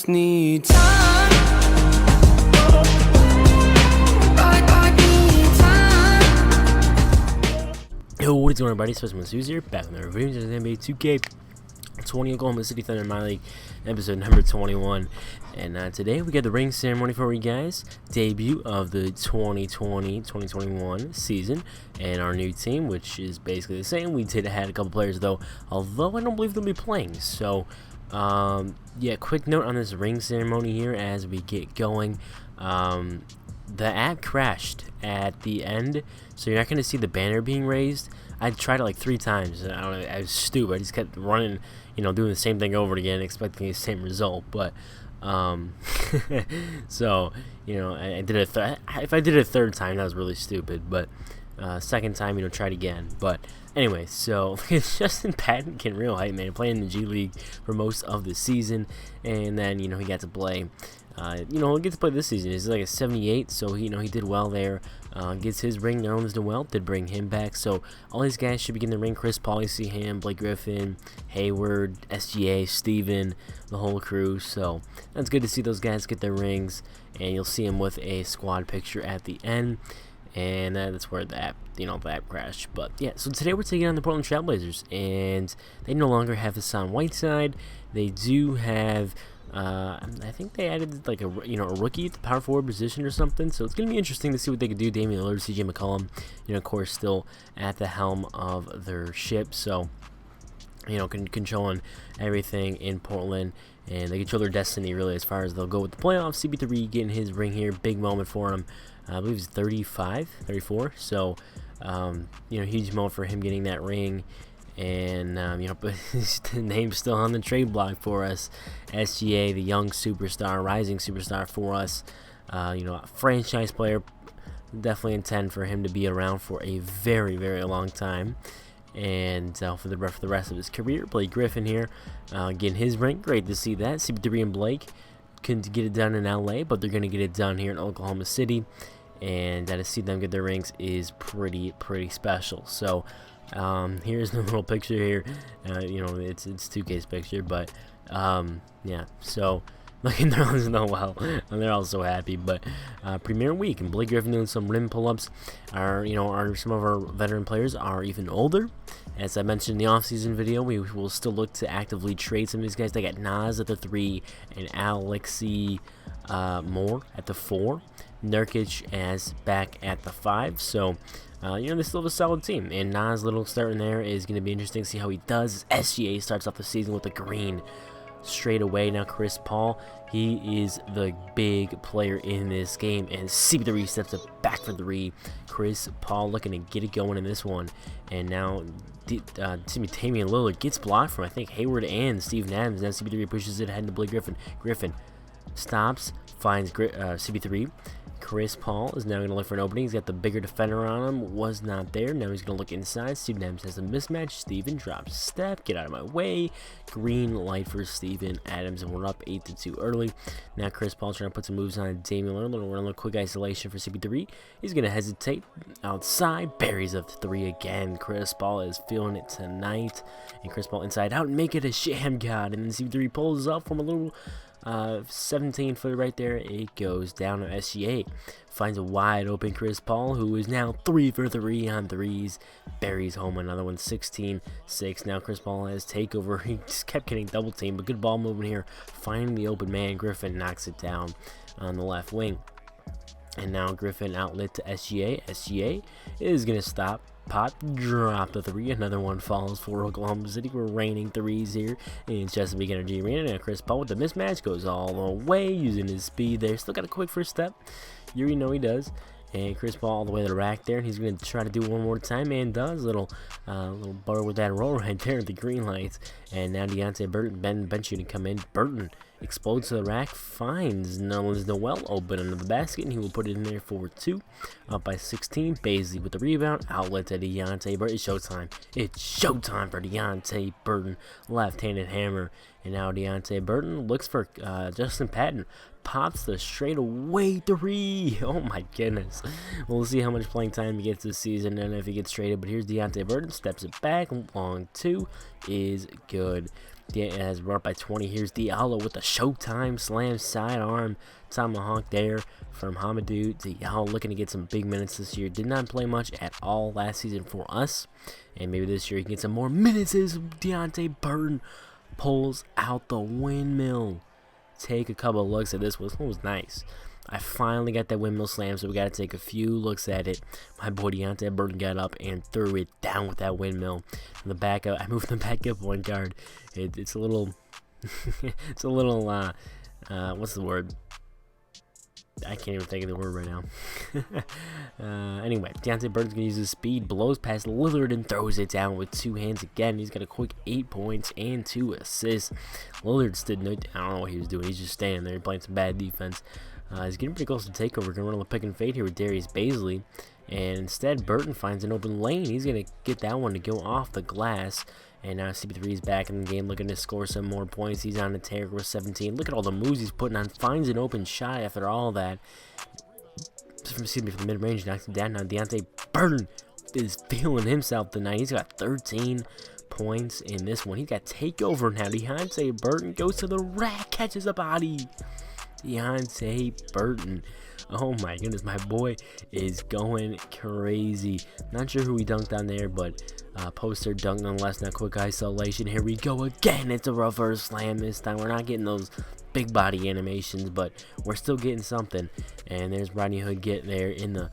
just need time. I need time. Yo, what is going on, everybody? FreshMode Studios here, back on the reviews of the NBA 2K20 Oklahoma City Thunder MyLeague, episode number 21. And today we got the ring ceremony for you guys, debut of the 2020-2021 season, and our new team, which is basically the same. We did had a couple players though, although I don't believe they'll be playing. So, yeah, quick note on this ring ceremony here as we get going. The app crashed at the end, so you're not going to see the banner being raised. I tried it like 3 times, and I was stupid. I just kept running, doing the same thing over again, expecting the same result. But, so, I did it. If I did it a 3rd time, that was really stupid. But, 2nd time, try it again. But anyway, so Justin Patton getting real hype, man, playing in the G League for most of the season, and then he got to play. He'll get to play this season. He's like a 78, so he did well there. Gets his ring. Nerlens Noel did bring him back, so all these guys should be getting the ring. Chris Paul, you see him, Blake Griffin, Hayward, SGA, Steven, the whole crew. So that's good to see those guys get their rings, and you'll see him with a squad picture at the end. And that's where the app, the app crashed. But yeah, so today we're taking on the Portland Trail Blazers, and they no longer have Hassan Whiteside. They do have. I think they added like a rookie at the power forward position or something, so it's gonna be interesting to see what they could do. Damian Lillard, CJ McCollum, of course, still at the helm of their ship, so controlling everything in Portland, and they control their destiny really as far as they'll go with the playoffs. CP3 getting his ring here, big moment for him. I believe he's 34, so huge moment for him getting that ring. And but the name's still on the trade block for us. SGA, the young superstar, rising superstar for us. A franchise player. Definitely intend for him to be around for a very, very long time. And for the rest of his career, Blake Griffin here, getting his ring. Great to see that. CP3 and Blake couldn't get it done in LA, but they're gonna get it done here in Oklahoma City. And to see them get their rings is pretty special. So. Here's the little picture here. It's 2K's picture, but yeah. So look at Nerlens Noel, and they're all so happy. But Premier Week, and Blake Griffin doing some rim pull-ups. Some of our veteran players are even older. As I mentioned in the offseason video, we will still look to actively trade some of these guys. They got Nas at the 3 and Alexi Moore at the 4. Nurkic as back at the 5. So. They still have a solid team, and Nas' little start in there is going to be interesting to see how he does. SGA starts off the season with a green straight away. Now Chris Paul, he is the big player in this game, and CP3 steps it back for 3. Chris Paul looking to get it going in this one, and now Damian Lillard gets blocked from I think Hayward and Steven Adams. Now CP3 pushes it ahead to Blake Griffin. Griffin stops, finds CP3. Chris Paul is now going to look for an opening. He's got the bigger defender on him. Was not there. Now he's going to look inside. Steven Adams has a mismatch. Steven drops step. Get out of my way. Green light for Steven Adams, and we're up 8-2 early. Now Chris Paul trying to put some moves on Damian Lillard. We're going to look quick isolation for CP3. He's going to hesitate outside. Buries up 3 again. Chris Paul is feeling it tonight. And Chris Paul inside out and make it a sham god. And then CP3 pulls up from a little 17-footer right there. It goes down to SGA. Finds a wide open Chris Paul, who is now 3 for 3 on threes. Buries home another one, 16-6. Now Chris Paul has takeover. He just kept getting double teamed, but good ball movement here. Finding the open man. Griffin knocks it down on the left wing. And now Griffin outlet to SGA. SGA is going to stop. Pop, drop the 3. Another one falls for Oklahoma City. We're raining 3s here in Chesapeake Energy Arena. Now Chris Paul with the mismatch goes all the way using his speed there. Still got a quick first step. You already know he does. And Chris Paul all the way to the rack there, and he's going to try to do it one more time, and does. Little butter with that roll right there at the green lights. And now Deontay Burton, Ben shooting come in. Burton explodes to the rack, finds Nerlens Noel open under the basket, and he will put it in there for 2. Up by 16. Baisley with the rebound. Outlet to Deontay Burton. It's showtime. It's showtime for Deontay Burton. Left-handed hammer. And now Deontay Burton looks for Justin Patton. Pops the straightaway 3. Oh my goodness. We'll see how much playing time he gets this season and if he gets traded. But here's Deontay Burton. Steps it back. Long 2 is good. As we're up by 20. Here's Diallo with the Showtime slam sidearm tomahawk there from Hamadou. Diallo looking to get some big minutes this year. Did not play much at all last season for us, and maybe this year he can get some more minutes as Deontay Burton pulls out the windmill. Take a couple of looks at this. This one was nice. I finally got that windmill slam, so we got to take a few looks at it. My boy Deontay Burton got up and threw it down with that windmill. From the back up, I moved the backup point guard. It's a little, it's a little, what's the word? I can't even think of the word right now. Anyway, Deontay Burton's going to use his speed, blows past Lillard and throws it down with 2 hands again. He's got a quick 8 points and 2 assists. Lillard stood no, I don't know what he was doing. He's just standing there playing some bad defense. He's getting pretty close to takeover. Going to run a pick and fade here with Darius Bazley. And instead, Burton finds an open lane. He's going to get that one to go off the glass. And now CP3 is back in the game looking to score some more points. He's on a tear with 17. Look at all the moves he's putting on. Finds an open shot after all that. Excuse me, from mid-range, knocks him down. Now Deontay Burton is feeling himself tonight. He's got 13 points in this one. He's got takeover now. Deontay Burton goes to the rack, catches a body. Deontay Burton. Oh my goodness, my boy is going crazy. Not sure who he dunked on there, but poster dunk nonetheless. Now quick isolation. Here we go again. It's a reverse slam this time. We're not getting those big body animations, but we're still getting something. And there's Rodney Hood getting there in the,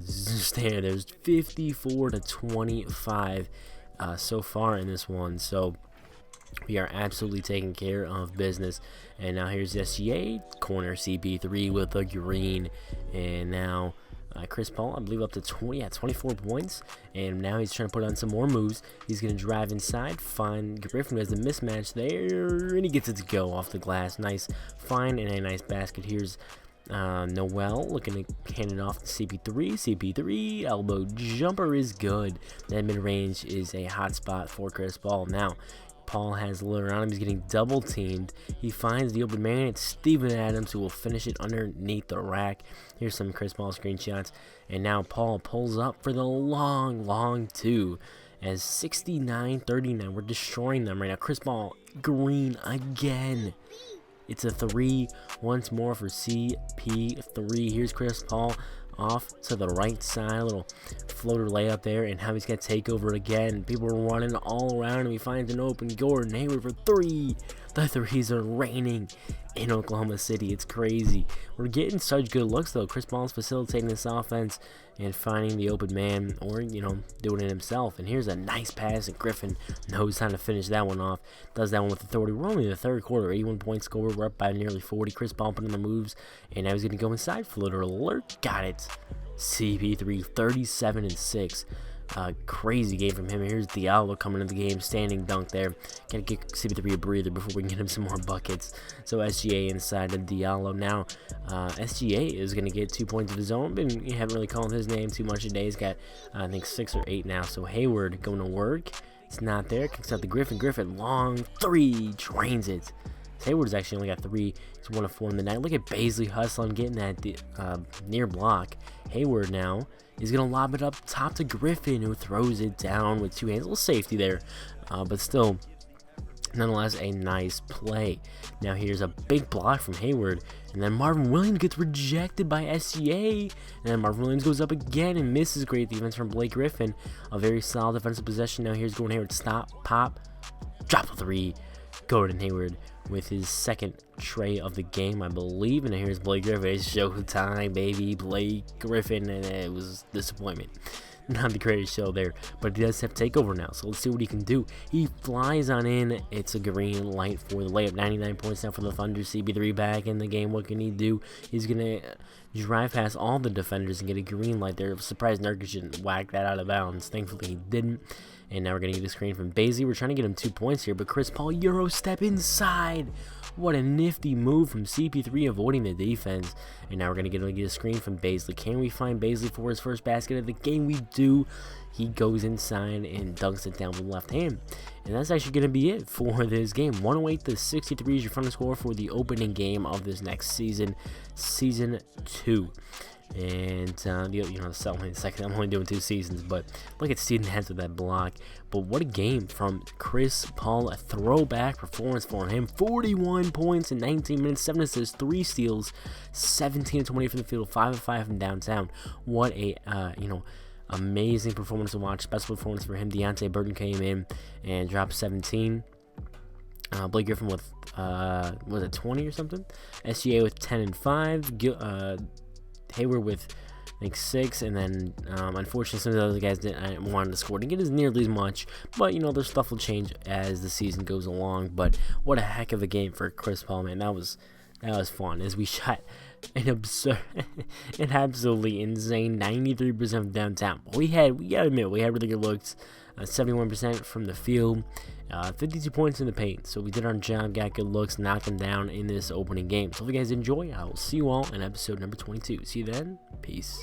just there. There's 54 to 25 so far in this one. So we are absolutely taking care of business. And now here's SGA, corner CP3 with a green. And now Chris Paul, I believe, up to 24 points. And now he's trying to put on some more moves. He's going to drive inside, find Griffin, who has a mismatch there. And he gets it to go off the glass. Nice find and a nice basket. Here's Noel looking to hand it off to CP3. CP3 elbow jumper is good. That mid-range is a hot spot for Chris Paul. Now Paul has Lillard on him. He's getting double teamed. He finds the open man. It's Steven Adams who will finish it underneath the rack. Here's some Chris Paul screenshots. And now Paul pulls up for the long two. As 69-39, we're destroying them right now. Chris Paul, green again. It's a 3 once more for CP3. Here's Chris Paul off to the right side, a little floater layup there, and how he's going to take over again. People are running all around him. He finds an open Gordon Hayward for 3. The threes are raining in Oklahoma City. It's crazy. We're getting such good looks though. Chris Paul's facilitating this offense and finding the open man, or doing it himself. And here's a nice pass, and Griffin knows how to finish that one off. Does that one with authority. We're only in the third quarter. 81 point score. We're up by nearly 40. Chris Paul putting the moves, and now he's going to go inside. Floater alert. Got it. CP3 37-6. Crazy game from him. Here's Diallo coming into the game, standing dunk there. Gotta give CP3 a breather before we can get him some more buckets. So SGA inside of Diallo. Now SGA is gonna get 2 points of his own. You haven't really called his name too much today. He's got I think 6 or 8 now. So Hayward going to work. It's not there. Kicks out the Griffin. Griffin long 3, drains it. Hayward's actually only got 3. He's 1 of 4 in the night. Look at Bazley hustling, getting that near block. Hayward now is going to lob it up top to Griffin, who throws it down with 2 hands. A little safety there, but still, nonetheless, a nice play. Now here's a big block from Hayward, and then Marvin Williams gets rejected by SGA, and then Marvin Williams goes up again and misses. Great defense from Blake Griffin. A very solid defensive possession. Now here's Gordon Hayward. Stop, pop, drop the 3. Gordon Hayward with his second tray of the game, I believe. And here's Blake Griffin. It's showtime, baby. Blake Griffin, and it was disappointment. Not the greatest show there, but he does have takeover now, so let's see what he can do. He flies on in. It's a green light for the layup. 99 points now for the Thunder. CP3 back in the game. What can he do? He's gonna drive past all the defenders and get a green light there. Surprised Nurkic didn't whack that out of bounds. Thankfully he didn't. And now we're going to get a screen from Bazley. We're trying to get him 2 points here, but Chris Paul Euro step inside. What a nifty move from CP3, avoiding the defense. And now we're going to get a screen from Bazley. Can we find Bazley for his first basket of the game? We do. He goes inside and dunks it down with the left hand. And that's actually going to be it for this game. 108-63 is your final score for the opening game of this next season, Season 2. And the second, I'm only doing 2 seasons, but look at Steven Adams with that block. But what a game from Chris Paul, a throwback performance for him. 41 points in 19 minutes, 7 assists, 3 steals, 17 of 20 from the field, 5 of 5 from downtown. What a amazing performance to watch. Best performance for him. Deontay Burton came in and dropped 17. Blake Griffin with was it 20 or something? SGA with 10 and 5. Hayward with I think 6, and then unfortunately some of the other guys didn't want to score. Didn't get as nearly as much, but their stuff will change as the season goes along. But what a heck of a game for Chris Paul, man. That was fun as we shot an absolutely insane 93% from downtown. But we gotta admit, we had really good looks. 71% from the field, 52 points in the paint. So we did our job, got good looks, knocked them down in this opening game. So if you guys enjoy, I will see you all in episode number 22. See you then. Peace.